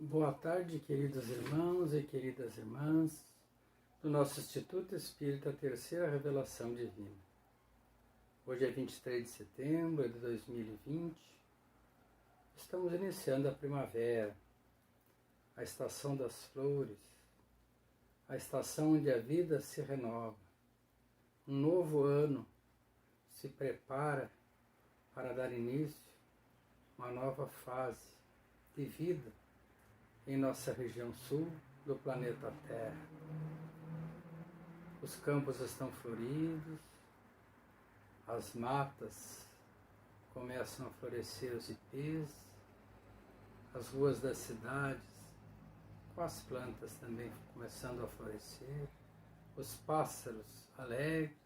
Boa tarde, queridos irmãos e queridas irmãs do nosso Instituto Espírita Terceira Revelação Divina. Hoje é 23 de setembro de 2020. Estamos iniciando a primavera, a estação das flores, a estação onde a vida se renova. Um novo ano se prepara para dar início a uma nova fase de vida em nossa região sul do planeta Terra. Os campos estão floridos, as matas começam a florescer os ipês, as ruas das cidades com as plantas também começando a florescer, os pássaros alegres,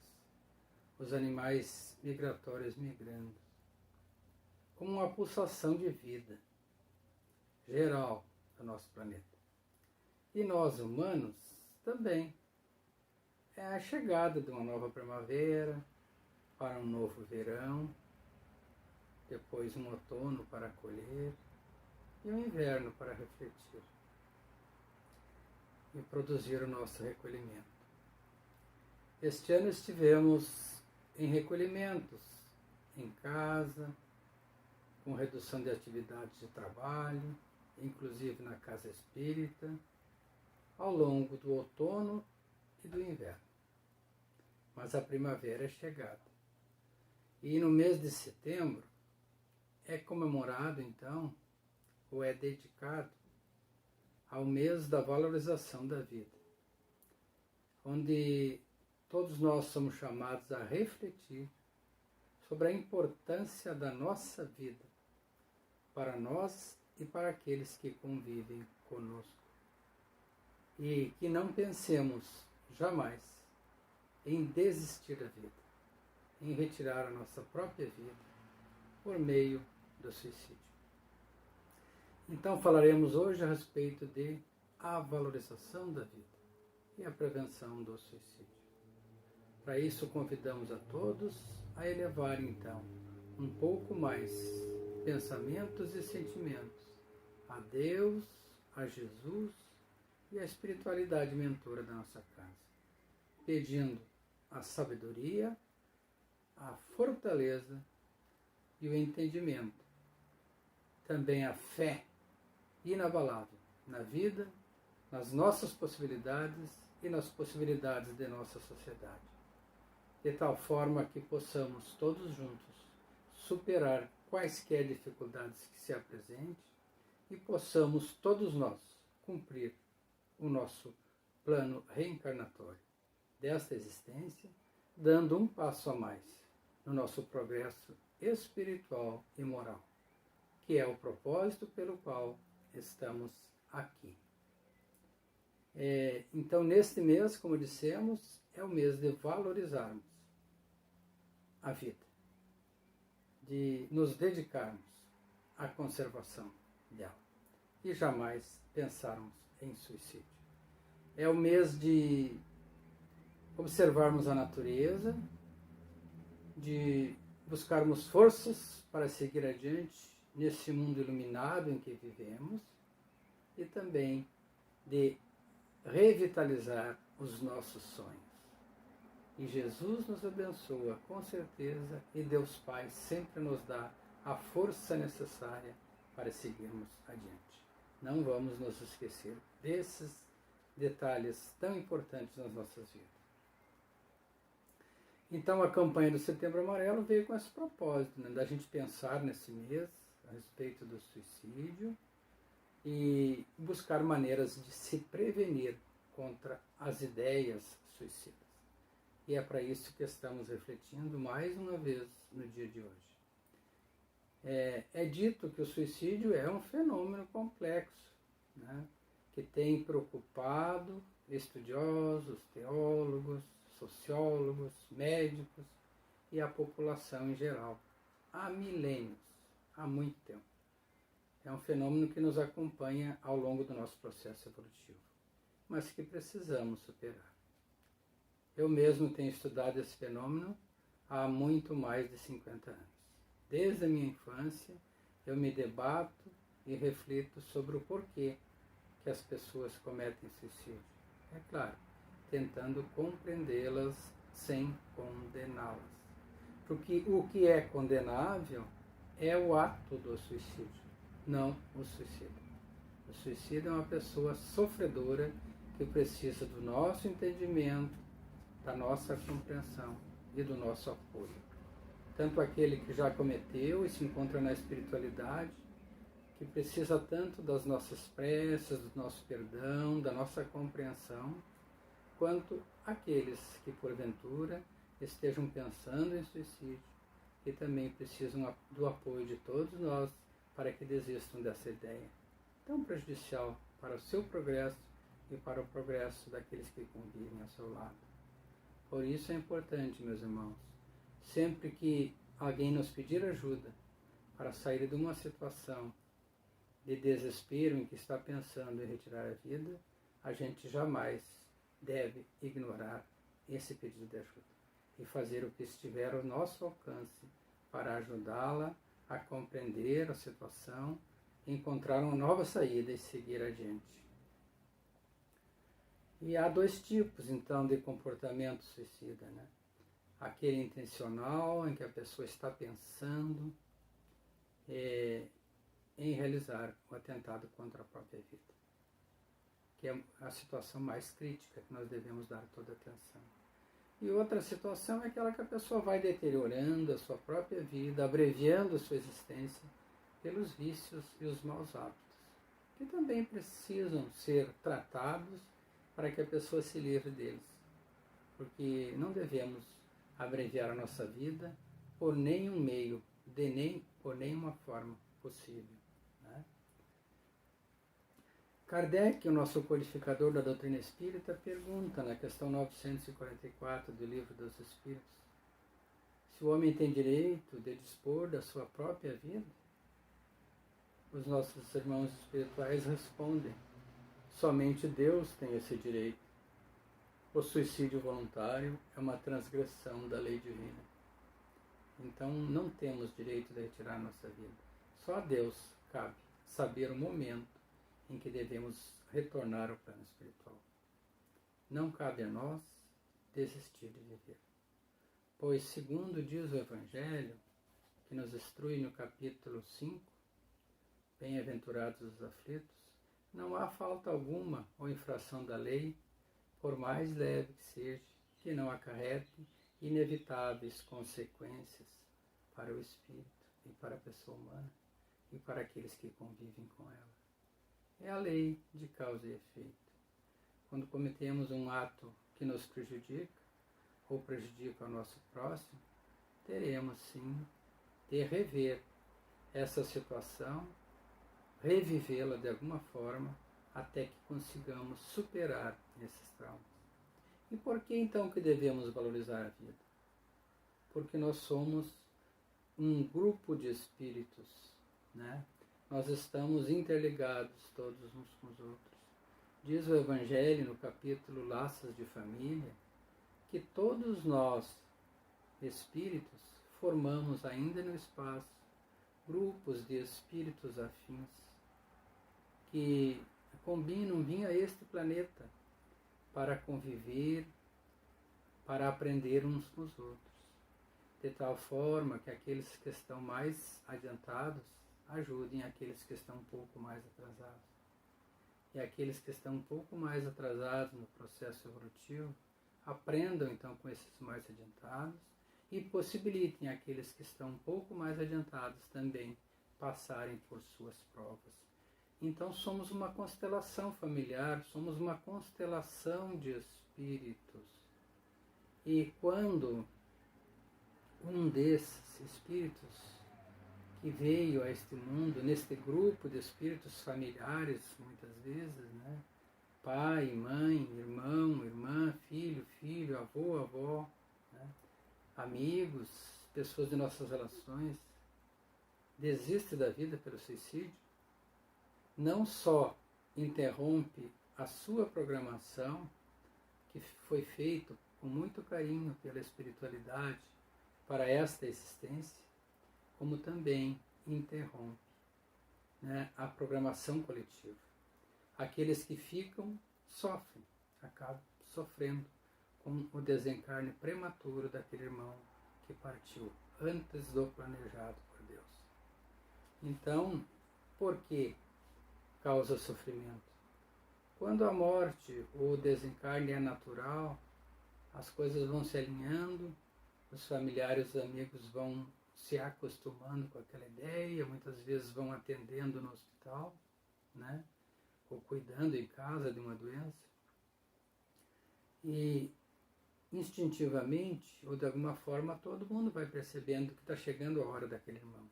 os animais migratórios migrando, como uma pulsação de vida geral do nosso planeta. E nós, humanos, também. É a chegada de uma nova primavera, para um novo verão, depois um outono para colher e um inverno para refletir e produzir o nosso recolhimento. Este ano estivemos em recolhimentos, em casa, com redução de atividades de trabalho, inclusive na casa espírita, ao longo do outono e do inverno. Mas a primavera é chegada. E no mês de setembro é comemorado, então, ou é dedicado ao mês da valorização da vida, onde todos nós somos chamados a refletir sobre a importância da nossa vida para nós e para aqueles que convivem conosco. E que não pensemos jamais em desistir da vida, em retirar a nossa própria vida por meio do suicídio. Então falaremos hoje a respeito de a valorização da vida e a prevenção do suicídio. Para isso convidamos a todos a elevar então um pouco mais pensamentos e sentimentos a Deus, a Jesus e a espiritualidade mentora da nossa casa, pedindo a sabedoria, a fortaleza e o entendimento, também a fé inabalável na vida, nas nossas possibilidades e nas possibilidades de nossa sociedade, de tal forma que possamos todos juntos superar quaisquer dificuldades que se apresentem e possamos todos nós cumprir o nosso plano reencarnatório desta existência, dando um passo a mais no nosso progresso espiritual e moral, que é o propósito pelo qual estamos aqui. Então, neste mês, como dissemos, é o mês de valorizarmos a vida, de nos dedicarmos à conservação dela e jamais pensarmos em suicídio. É o mês de observarmos a natureza, de buscarmos forças para seguir adiante nesse mundo iluminado em que vivemos e também de revitalizar os nossos sonhos. E Jesus nos abençoa com certeza e Deus Pai sempre nos dá a força necessária para seguirmos adiante. Não vamos nos esquecer desses detalhes tão importantes nas nossas vidas. Então a campanha do Setembro Amarelo veio com esse propósito, da gente pensar nesse mês a respeito do suicídio e buscar maneiras de se prevenir contra as ideias suicidas. E é para isso que estamos refletindo mais uma vez no dia de hoje. É dito que o suicídio é um fenômeno complexo, que tem preocupado estudiosos, teólogos, sociólogos, médicos e a população em geral há milênios, há muito tempo. É um fenômeno que nos acompanha ao longo do nosso processo evolutivo, mas que precisamos superar. Eu mesmo tenho estudado esse fenômeno há muito mais de 50 anos. Desde a minha infância, eu me debato e reflito sobre o porquê que as pessoas cometem suicídio? É claro, tentando compreendê-las sem condená-las. Porque o que é condenável é o ato do suicídio, não o suicídio. O suicídio é uma pessoa sofredora que precisa do nosso entendimento, da nossa compreensão e do nosso apoio. Tanto aquele que já cometeu e se encontra na espiritualidade, que precisa tanto das nossas preces, do nosso perdão, da nossa compreensão, quanto aqueles que, porventura, estejam pensando em suicídio e também precisam do apoio de todos nós para que desistam dessa ideia tão prejudicial para o seu progresso e para o progresso daqueles que convivem ao seu lado. Por isso é importante, meus irmãos, sempre que alguém nos pedir ajuda para sair de uma situação de desespero em que está pensando em retirar a vida, a gente jamais deve ignorar esse pedido de ajuda e fazer o que estiver ao nosso alcance para ajudá-la a compreender a situação, encontrar uma nova saída e seguir adiante. E há dois tipos, então, de comportamento suicida, né? Aquele intencional, em que a pessoa está pensando em realizar o atentado contra a própria vida, que é a situação mais crítica que nós devemos dar toda atenção. E outra situação é aquela que a pessoa vai deteriorando a sua própria vida, abreviando a sua existência pelos vícios e os maus hábitos, que também precisam ser tratados para que a pessoa se livre deles. Porque não devemos abreviar a nossa vida por nenhum meio, por nenhuma forma possível. Né? Kardec, o nosso codificador da doutrina espírita, pergunta na questão 944 do Livro dos Espíritos, se o homem tem direito de dispor da sua própria vida? Os nossos irmãos espirituais respondem, somente Deus tem esse direito. O suicídio voluntário é uma transgressão da lei divina. Então não temos direito de retirar nossa vida. Só a Deus cabe saber o momento em que devemos retornar ao plano espiritual. Não cabe a nós desistir de viver. Pois, segundo diz o Evangelho, que nos instrui no capítulo 5, Bem-aventurados os aflitos, não há falta alguma ou infração da lei, por mais leve que seja, que não acarrete inevitáveis consequências para o espírito e para a pessoa humana e para aqueles que convivem com ela. É a lei de causa e efeito. Quando cometemos um ato que nos prejudica ou prejudica o nosso próximo, teremos sim de rever essa situação, revivê-la de alguma forma, até que consigamos superar esses traumas. E por que então que devemos valorizar a vida? Porque nós somos um grupo de espíritos, né? Nós estamos interligados todos uns com os outros. Diz o Evangelho no capítulo Laços de Família, que todos nós, espíritos, formamos ainda no espaço grupos de espíritos afins que combinam vir a este planeta para conviver, para aprender uns com os outros, de tal forma que aqueles que estão mais adiantados ajudem aqueles que estão um pouco mais atrasados. E aqueles que estão um pouco mais atrasados no processo evolutivo aprendam então com esses mais adiantados e possibilitem aqueles que estão um pouco mais adiantados também passarem por suas provas. Então somos uma constelação familiar, somos uma constelação de espíritos. E quando um desses espíritos que veio a este mundo, neste grupo de espíritos familiares, muitas vezes, né? Pai, mãe, irmão, irmã, filho, avô, avó, né? Amigos, pessoas de nossas relações, desiste da vida pelo suicídio, não só interrompe a sua programação, que foi feita com muito carinho pela espiritualidade para esta existência, como também interrompe, né, a programação coletiva. Aqueles que ficam sofrem, acabam sofrendo com o desencarne prematuro daquele irmão que partiu antes do planejado por Deus. Então, por que causa sofrimento? Quando a morte ou o desencarne é natural, as coisas vão se alinhando, os familiares e amigos vão se acostumando com aquela ideia, muitas vezes vão atendendo no hospital, né? Ou cuidando em casa de uma doença. E instintivamente, ou de alguma forma, todo mundo vai percebendo que está chegando a hora daquele irmão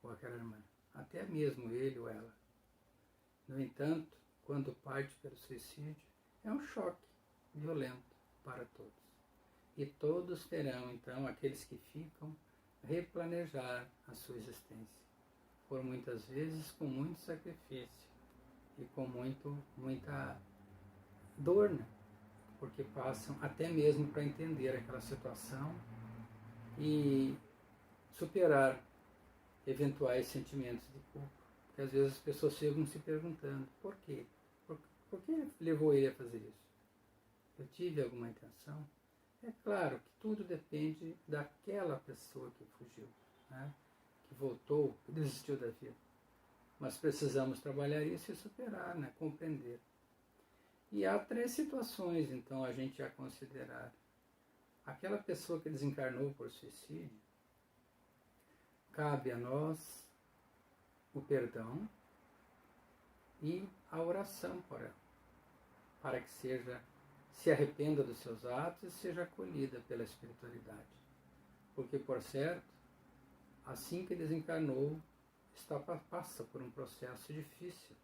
ou aquela irmã, até mesmo ele ou ela. No entanto, quando parte pelo suicídio, é um choque violento para todos. E todos terão, então, aqueles que ficam, replanejar a sua existência, por muitas vezes com muito sacrifício e com muita dor, né? Porque passam até mesmo para entender aquela situação e superar eventuais sentimentos de culpa. Porque às vezes as pessoas chegam se perguntando, por quê? Por que levou ele a fazer isso? Eu tive alguma intenção? É claro que tudo depende daquela pessoa que fugiu, né? Que voltou, que desistiu da vida. Mas precisamos trabalhar isso e superar, né? Compreender. E há 3 situações, então, a gente a considerar. Aquela pessoa que desencarnou por suicídio, cabe a nós o perdão e a oração por ela, para que se arrependa dos seus atos e seja acolhida pela espiritualidade. Porque, por certo, assim que desencarnou, passa por um processo difícil,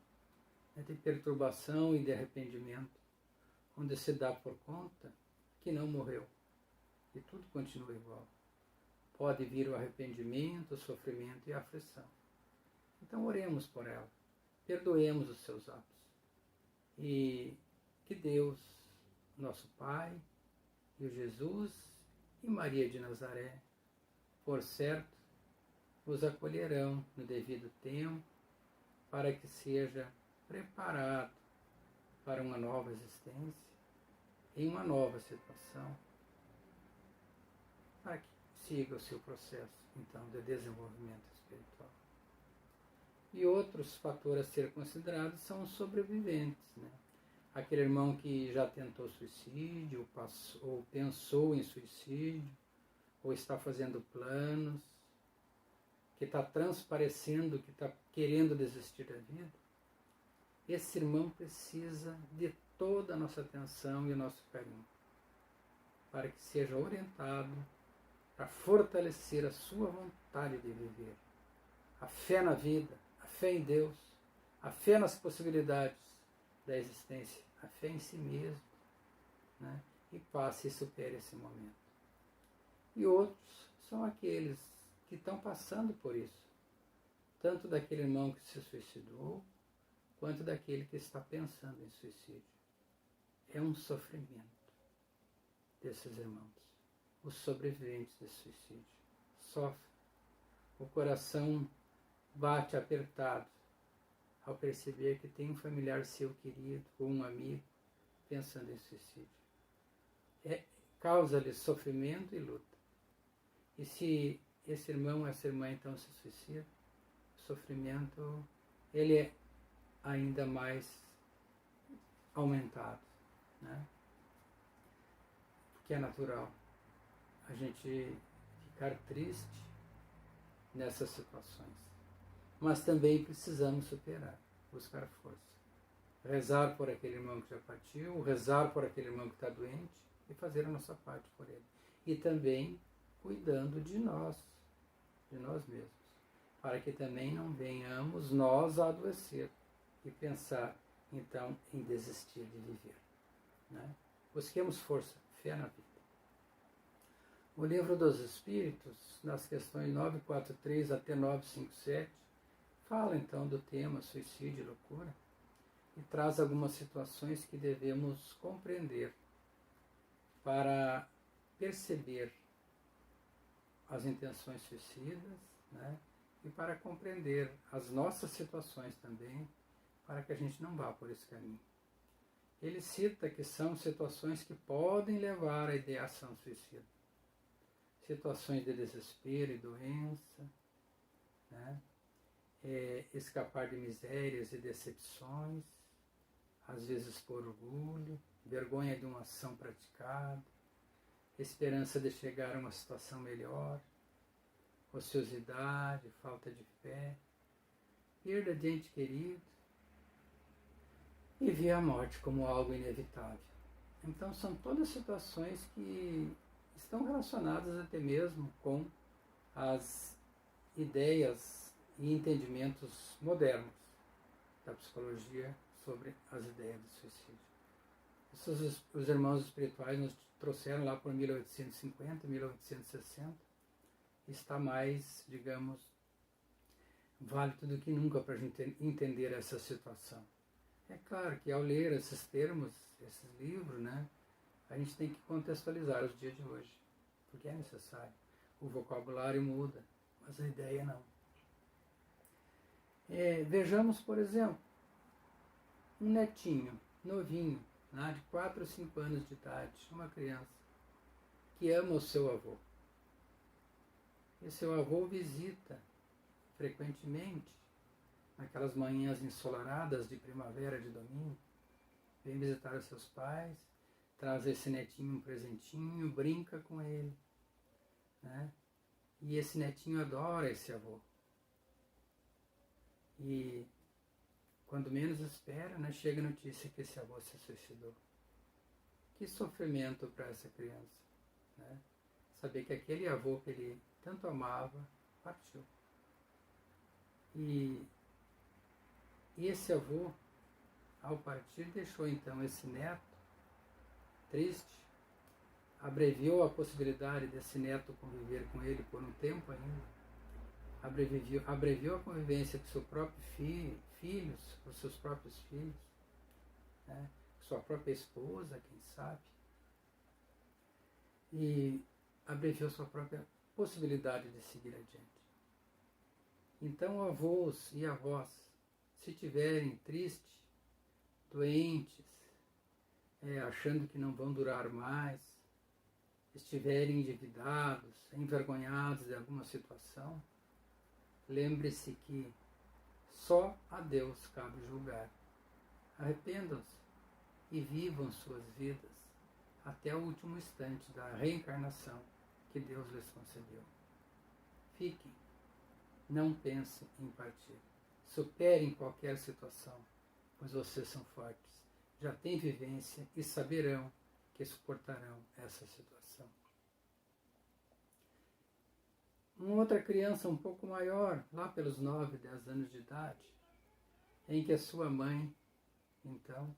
né, de perturbação e de arrependimento, onde se dá por conta que não morreu e tudo continua igual. Pode vir o arrependimento, o sofrimento e a aflição. Então oremos por ela, perdoemos os seus atos e que Deus, nosso Pai, e o Jesus e Maria de Nazaré, por certo, os acolherão no devido tempo para que seja preparado para uma nova existência, em uma nova situação, para que siga o seu processo, então, de desenvolvimento espiritual. E outros fatores a ser considerados são os sobreviventes, né? Aquele irmão que já tentou suicídio, ou pensou em suicídio, ou está fazendo planos, que está transparecendo, que está querendo desistir da vida. Esse irmão precisa de toda a nossa atenção e o nosso carinho, para que seja orientado, para fortalecer a sua vontade de viver, a fé na vida, a fé em Deus, a fé nas possibilidades da existência, a fé em si mesmo, né? E passe e supere esse momento. E outros são aqueles que estão passando por isso, tanto daquele irmão que se suicidou, quanto daquele que está pensando em suicídio. É um sofrimento desses irmãos, os sobreviventes desse suicídio. Sofrem, o coração bate apertado ao perceber que tem um familiar seu querido ou um amigo pensando em suicídio. Causa-lhe sofrimento e luta. E se esse irmão, essa irmã então se suicida, o sofrimento ele é ainda mais aumentado, né? Porque é natural a gente ficar triste nessas situações. Mas também precisamos superar, buscar força. Rezar por aquele irmão que já partiu, rezar por aquele irmão que está doente e fazer a nossa parte por ele. E também cuidando de nós mesmos, para que também não venhamos nós a adoecer e pensar, então, em desistir de viver, né? Busquemos força, fé na vida. O Livro dos Espíritos, nas questões 943 até 957, fala então do tema suicídio e loucura e traz algumas situações que devemos compreender para perceber as intenções suicidas, né? E para compreender as nossas situações também para que a gente não vá por esse caminho. Ele cita que são situações que podem levar à ideação suicida. Situações de desespero e doença, né? Escapar de misérias e decepções, às vezes por orgulho, vergonha de uma ação praticada, esperança de chegar a uma situação melhor, ociosidade, falta de fé, perda de ente querido e ver a morte como algo inevitável. Então são todas situações que estão relacionadas até mesmo com as ideias e entendimentos modernos da psicologia sobre as ideias de suicídio. Os irmãos espirituais nos trouxeram lá por 1850, 1860, está mais, digamos, válido do que nunca para a gente entender essa situação. É claro que ao ler esses termos, esses livros, né, a gente tem que contextualizar os dias de hoje, porque é necessário. O vocabulário muda, mas a ideia não. Vejamos, por exemplo, um netinho, novinho, né, de 4 ou 5 anos de idade, uma criança, que ama o seu avô. E seu avô visita frequentemente, naquelas manhãs ensolaradas de primavera, de domingo, vem visitar os seus pais, traz esse netinho um presentinho, brinca com ele, né? E esse netinho adora esse avô. E quando menos espera, né, chega a notícia que esse avô se suicidou. Que sofrimento para essa criança, né? Saber que aquele avô que ele tanto amava partiu. E esse avô, ao partir, deixou então esse neto triste, abreviou a possibilidade desse neto conviver com ele por um tempo ainda, abreviou a convivência com seu próprio filhos, com seus próprios filhos, né? Sua própria esposa, quem sabe, e abreviou sua própria possibilidade de seguir adiante. Então, avós e avós, se tiverem tristes, doentes, achando que não vão durar mais, estiverem endividados, envergonhados de alguma situação, lembre-se que só a Deus cabe julgar. Arrependam-se e vivam suas vidas até o último instante da reencarnação que Deus lhes concedeu. Fiquem, não pensem em partir. Superem qualquer situação, pois vocês são fortes, já têm vivência e saberão que suportarão essa situação. Uma outra criança um pouco maior, lá pelos 9, 10 anos de idade, em que a sua mãe, então,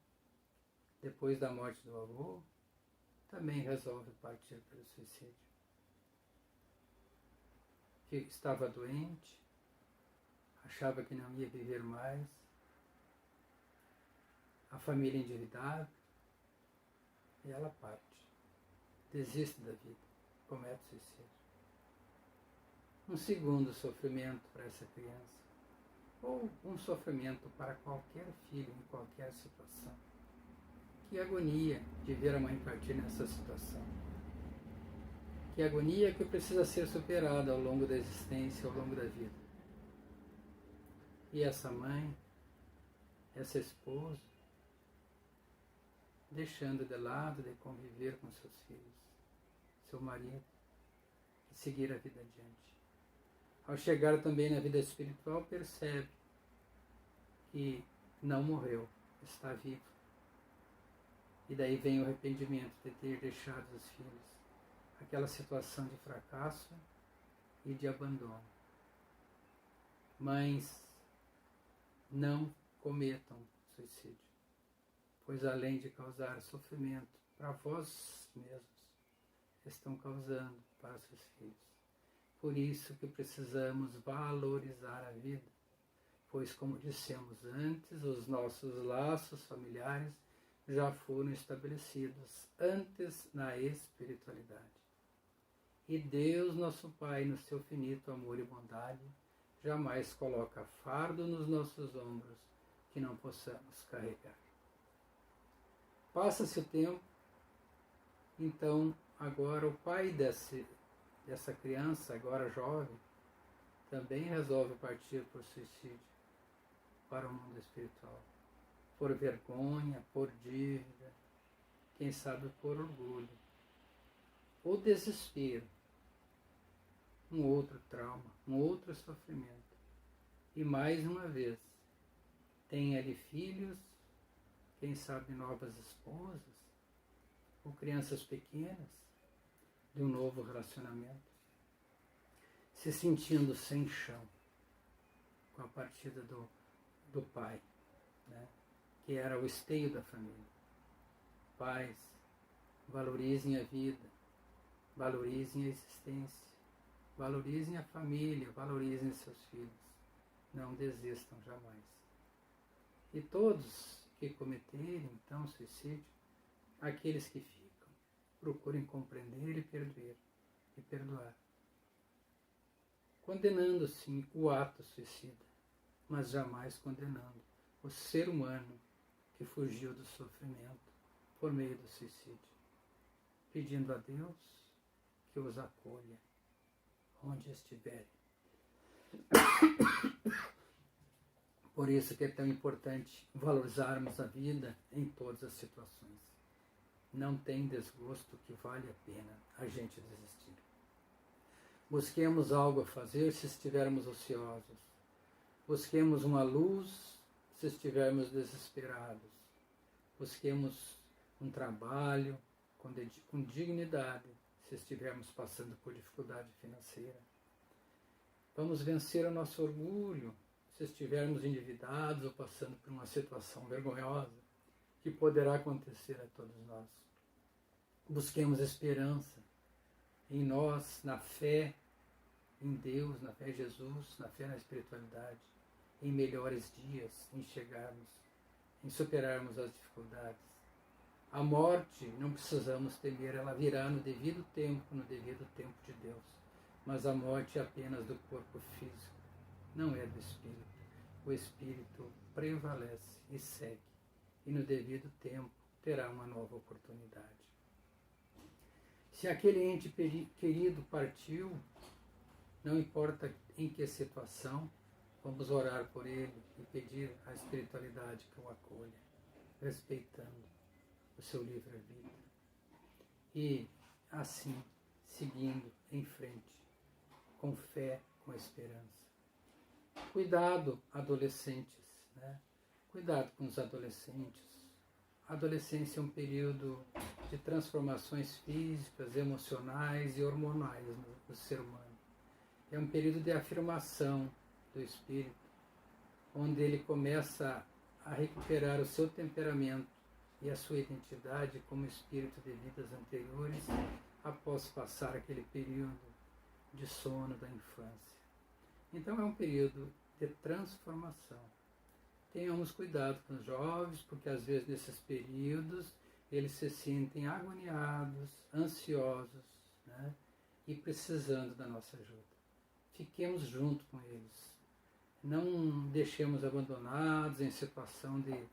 depois da morte do avô, também resolve partir pelo suicídio. Que estava doente, achava que não ia viver mais, a família endividada, e ela parte, desiste da vida, comete suicídio. Um segundo sofrimento para essa criança, ou um sofrimento para qualquer filho em qualquer situação. Que agonia de ver a mãe partir nessa situação. Que agonia que precisa ser superada ao longo da existência, ao longo da vida. E essa mãe, essa esposa, deixando de lado de conviver com seus filhos, seu marido, e seguir a vida adiante. Ao chegar também na vida espiritual, percebe que não morreu, está vivo. E daí vem o arrependimento de ter deixado os filhos, aquela situação de fracasso e de abandono. Mães, não cometam suicídio, pois além de causar sofrimento para vós mesmos, estão causando para seus filhos. Por isso que precisamos valorizar a vida, pois, como dissemos antes, os nossos laços familiares já foram estabelecidos antes na espiritualidade. E Deus, nosso Pai, no seu finito amor e bondade, jamais coloca fardo nos nossos ombros que não possamos carregar. Passa-se o tempo, então agora o pai dessa criança, agora jovem, também resolve partir por suicídio para o mundo espiritual. Por vergonha, por dívida, quem sabe por orgulho. Ou desespero, um outro trauma, um outro sofrimento. E mais uma vez, tem ali filhos, quem sabe novas esposas, ou crianças pequenas, de um novo relacionamento, se sentindo sem chão com a partida do pai, né? Que era o esteio da família. Pais, valorizem a vida, valorizem a existência, valorizem a família, valorizem seus filhos, não desistam jamais. E todos que cometerem, então, suicídio, aqueles que ficam, procurem compreender e perdoar. Condenando, sim, o ato suicida, mas jamais condenando o ser humano que fugiu do sofrimento por meio do suicídio, pedindo a Deus que os acolha onde estiverem. Por isso que é tão importante valorizarmos a vida em todas as situações. Não tem desgosto que vale a pena a gente desistir. Busquemos algo a fazer se estivermos ociosos. Busquemos uma luz se estivermos desesperados. Busquemos um trabalho com dignidade se estivermos passando por dificuldade financeira. Vamos vencer o nosso orgulho se estivermos endividados ou passando por uma situação vergonhosa, que poderá acontecer a todos nós. Busquemos esperança em nós, na fé em Deus, na fé em Jesus, na fé na espiritualidade, em melhores dias, em chegarmos, em superarmos as dificuldades. A morte, não precisamos temer, ela virá no devido tempo de Deus. Mas a morte é apenas do corpo físico, não é do espírito. O espírito prevalece e segue, e no devido tempo terá uma nova oportunidade. Se aquele ente querido partiu, não importa em que situação, vamos orar por ele e pedir à espiritualidade que o acolha, respeitando o seu livre-arbítrio. E assim, seguindo em frente, com fé, com esperança. Cuidado, adolescentes, né? Cuidado com os adolescentes. A adolescência é um período de transformações físicas, emocionais e hormonais no ser humano. É um período de afirmação do espírito, onde ele começa a recuperar o seu temperamento e a sua identidade como espírito de vidas anteriores, após passar aquele período de sono da infância. Então é um período de transformação. Tenhamos cuidado com os jovens, porque às vezes nesses períodos eles se sentem agoniados, ansiosos, né? E precisando da nossa ajuda. Fiquemos junto com eles. Não deixemos abandonados em situação de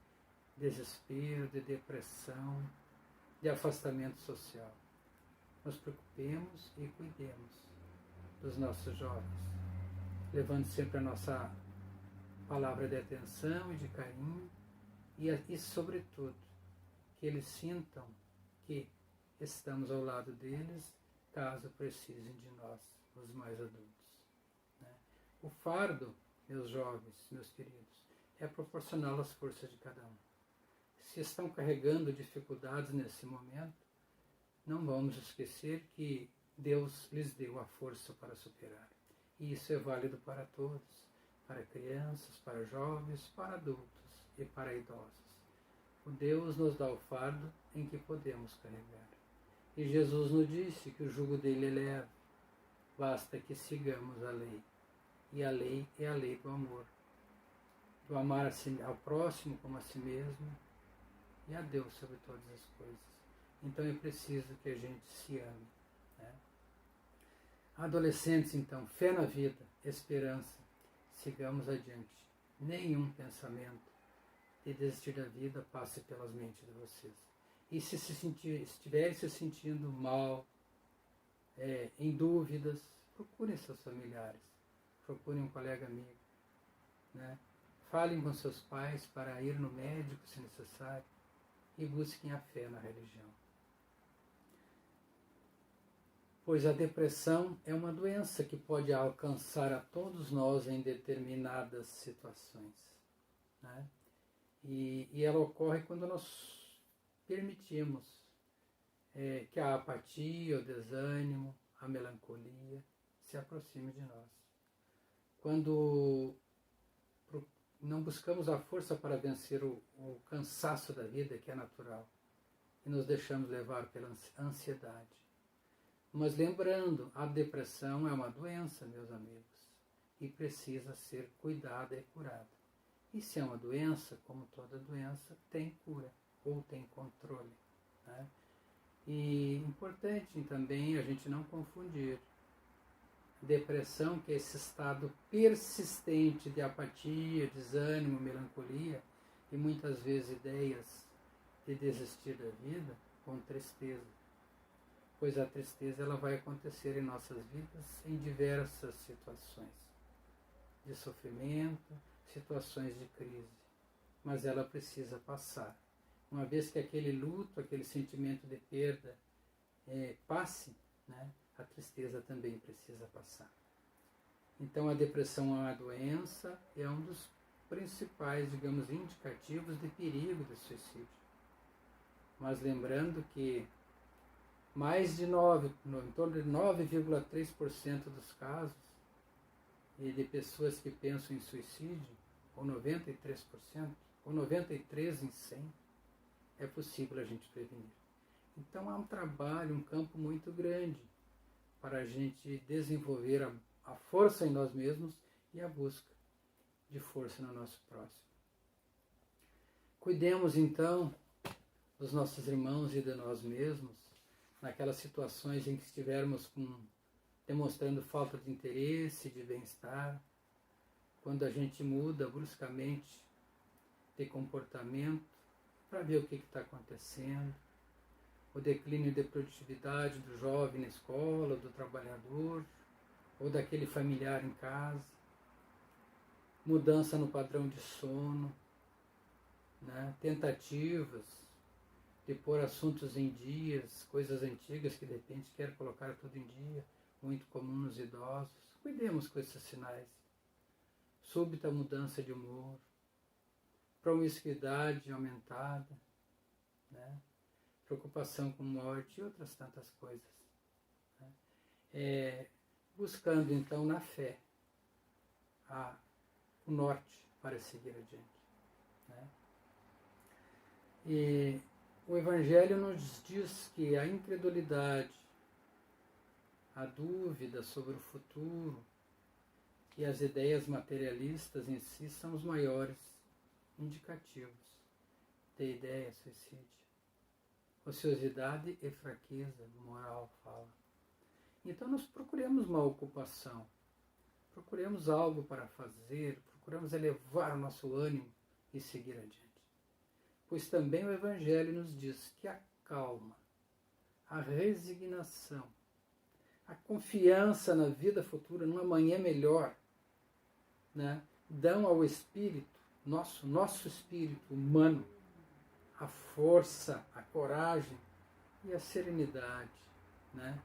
desespero, de depressão, de afastamento social. Nos preocupemos e cuidemos dos nossos jovens, levando sempre a nossa palavra de atenção e de carinho e sobretudo, que eles sintam que estamos ao lado deles, caso precisem de nós, os mais adultos. Né? O fardo, meus jovens, meus queridos, é proporcional às forças de cada um. Se estão carregando dificuldades nesse momento, não vamos esquecer que Deus lhes deu a força para superar. E isso é válido para todos, para crianças, para jovens, para adultos e para idosos. O Deus nos dá o fardo em que podemos carregar. E Jesus nos disse que o jugo dele é leve, basta que sigamos a lei. E a lei é a lei do amor. Do amar ao próximo como a si mesmo e a Deus sobre todas as coisas. Então é preciso que a gente se ame. Né? Adolescentes, então, fé na vida, esperança, sigamos adiante. Nenhum pensamento de desistir da vida passe pelas mentes de vocês. E se estiverem se sentindo mal, em dúvidas, procurem seus familiares, procurem um colega amigo, né? Falem com seus pais para ir no médico se necessário e busquem a fé na religião. Pois a depressão é uma doença que pode alcançar a todos nós em determinadas situações, né? E ela ocorre quando nós permitimos que a apatia, o desânimo, a melancolia se aproxime de nós. Quando não buscamos a força para vencer o cansaço da vida, que é natural, e nos deixamos levar pela ansiedade. Mas lembrando, a depressão é uma doença, meus amigos, e precisa ser cuidada e curada. E se é uma doença, como toda doença, tem cura ou tem controle, né? E importante também a gente não confundir depressão, que é esse estado persistente de apatia, desânimo, melancolia e muitas vezes ideias de desistir da vida, com tristeza. Pois a tristeza ela vai acontecer em nossas vidas em diversas situações de sofrimento, situações de crise, mas ela precisa passar. Uma vez que aquele luto, aquele sentimento de perda passe, né, a tristeza também precisa passar. Então a depressão é uma doença, é um dos principais, digamos, indicativos de perigo de suicídio. Mas lembrando que mais de em torno de 9,3% dos casos e de pessoas que pensam em suicídio, ou 93%, ou 93 em 100, é possível a gente prevenir. Então há um trabalho, um campo muito grande para a gente desenvolver a força em nós mesmos e a busca de força no nosso próximo. Cuidemos então dos nossos irmãos e de nós mesmos naquelas situações em que estivermos demonstrando falta de interesse, de bem-estar, quando a gente muda bruscamente de comportamento para ver o que está acontecendo, o declínio de produtividade do jovem na escola, do trabalhador, ou daquele familiar em casa, mudança no padrão de sono, né? Tentativas de pôr assuntos em dias, coisas antigas que de repente quer colocar tudo em dia, muito comum nos idosos. Cuidemos com esses sinais. Súbita mudança de humor, promiscuidade aumentada, né? Preocupação com morte e outras tantas coisas, né? Buscando então na fé o norte para seguir adiante, né? E o Evangelho nos diz que a incredulidade, a dúvida sobre o futuro e as ideias materialistas em si são os maiores indicativos de ideia suicídio. Ociosidade e fraqueza moral, fala. Então nós procuremos uma ocupação, procuremos algo para fazer, procuramos elevar o nosso ânimo e seguir adiante. Pois também o Evangelho nos diz que a calma, a resignação, a confiança na vida futura, num amanhã melhor, né, dão ao espírito, nosso espírito humano, a força, a coragem e a serenidade, né,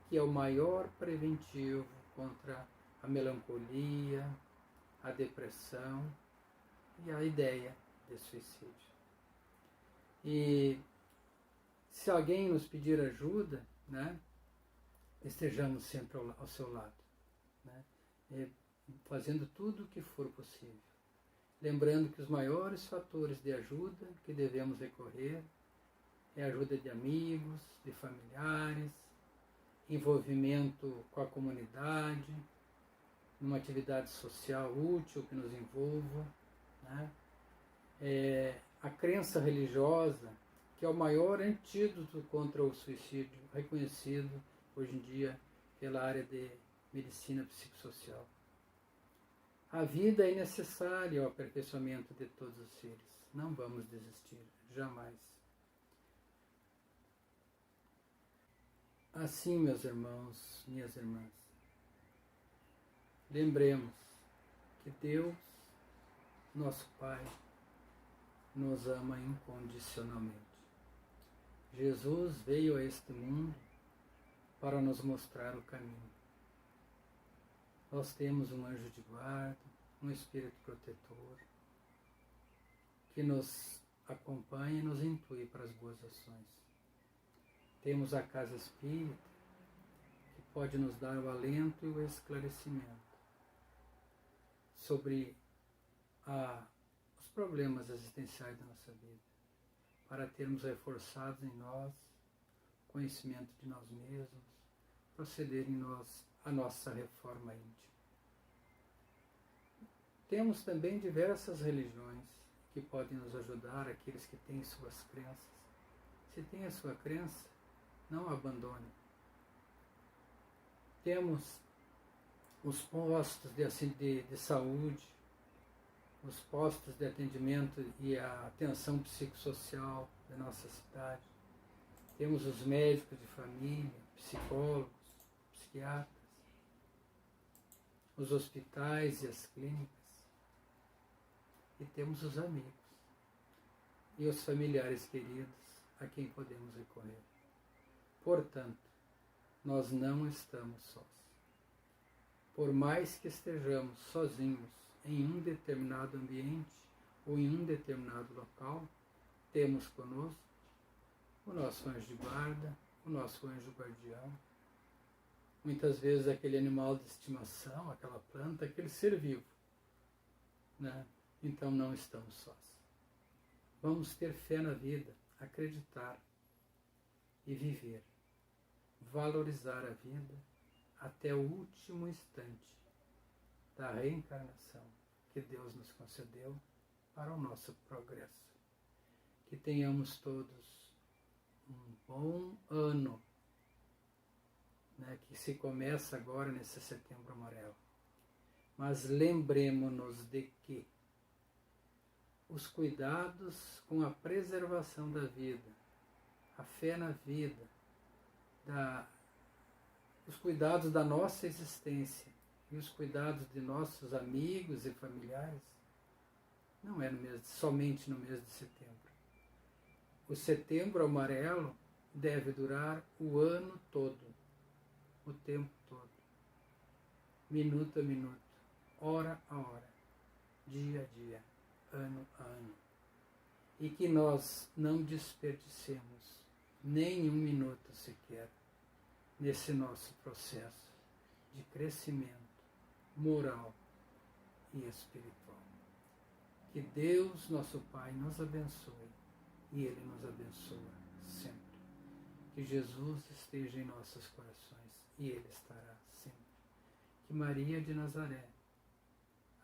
que é o maior preventivo contra a melancolia, a depressão e a ideia de suicídio. E se alguém nos pedir ajuda, né, estejamos sempre ao seu lado, né, fazendo tudo o que for possível. Lembrando que os maiores fatores de ajuda que devemos recorrer é a ajuda de amigos, de familiares, envolvimento com a comunidade, numa atividade social útil que nos envolva, né? A crença religiosa, que é o maior antídoto contra o suicídio, reconhecido hoje em dia pela área de medicina psicossocial. A vida é necessária ao aperfeiçoamento de todos os seres. Não vamos desistir, jamais. Assim, meus irmãos, minhas irmãs, lembremos que Deus, nosso Pai, nos ama incondicionalmente. Jesus veio a este mundo para nos mostrar o caminho. Nós temos um anjo de guarda, um espírito protetor, que nos acompanha e nos intui para as boas ações. Temos a casa espírita, que pode nos dar o alento e o esclarecimento sobre os problemas existenciais da nossa vida, para termos reforçados em nós o conhecimento de nós mesmos, proceder em nós a nossa reforma íntima. Temos também diversas religiões que podem nos ajudar, aqueles que têm suas crenças. Se tem a sua crença, não a abandone. Temos os postos de saúde, os postos de atendimento e a atenção psicossocial da nossa cidade. Temos os médicos de família, psicólogos, psiquiatras, os hospitais e as clínicas. E temos os amigos e os familiares queridos a quem podemos recorrer. Portanto, nós não estamos sós. Por mais que estejamos sozinhos em um determinado ambiente ou em um determinado local, temos conosco o nosso anjo de guarda, o nosso anjo guardião, muitas vezes aquele animal de estimação, aquela planta, aquele ser vivo, né? Então não estamos sós. Vamos ter fé na vida, acreditar e viver, valorizar a vida até o último instante da reencarnação que Deus nos concedeu para o nosso progresso. Que tenhamos todos um bom ano, né, que se começa agora nesse Setembro Amarelo. Mas lembremos-nos de que os cuidados com a preservação da vida, a fé na vida, os cuidados da nossa existência e os cuidados de nossos amigos e familiares, não é somente no mês de setembro. O Setembro Amarelo deve durar o ano todo, o tempo todo, minuto a minuto, hora a hora, dia a dia, ano a ano. E que nós não desperdicemos nem um minuto sequer nesse nosso processo de crescimento moral e espiritual. Que Deus, nosso Pai, nos abençoe e Ele nos abençoa sempre. Que Jesus esteja em nossos corações e Ele estará sempre. Que Maria de Nazaré,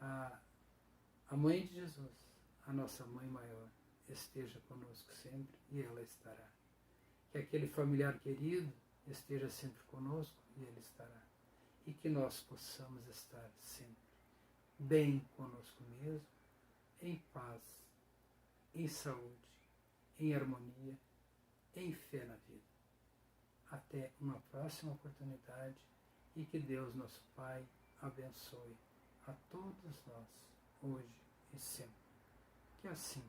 a Mãe de Jesus, a nossa Mãe maior, esteja conosco sempre e ela estará. Que aquele familiar querido esteja sempre conosco e ele estará. E que nós possamos estar sempre bem conosco mesmo, em paz, em saúde, em harmonia, em fé na vida. Até uma próxima oportunidade e que Deus, nosso Pai, abençoe a todos nós, hoje e sempre. Que assim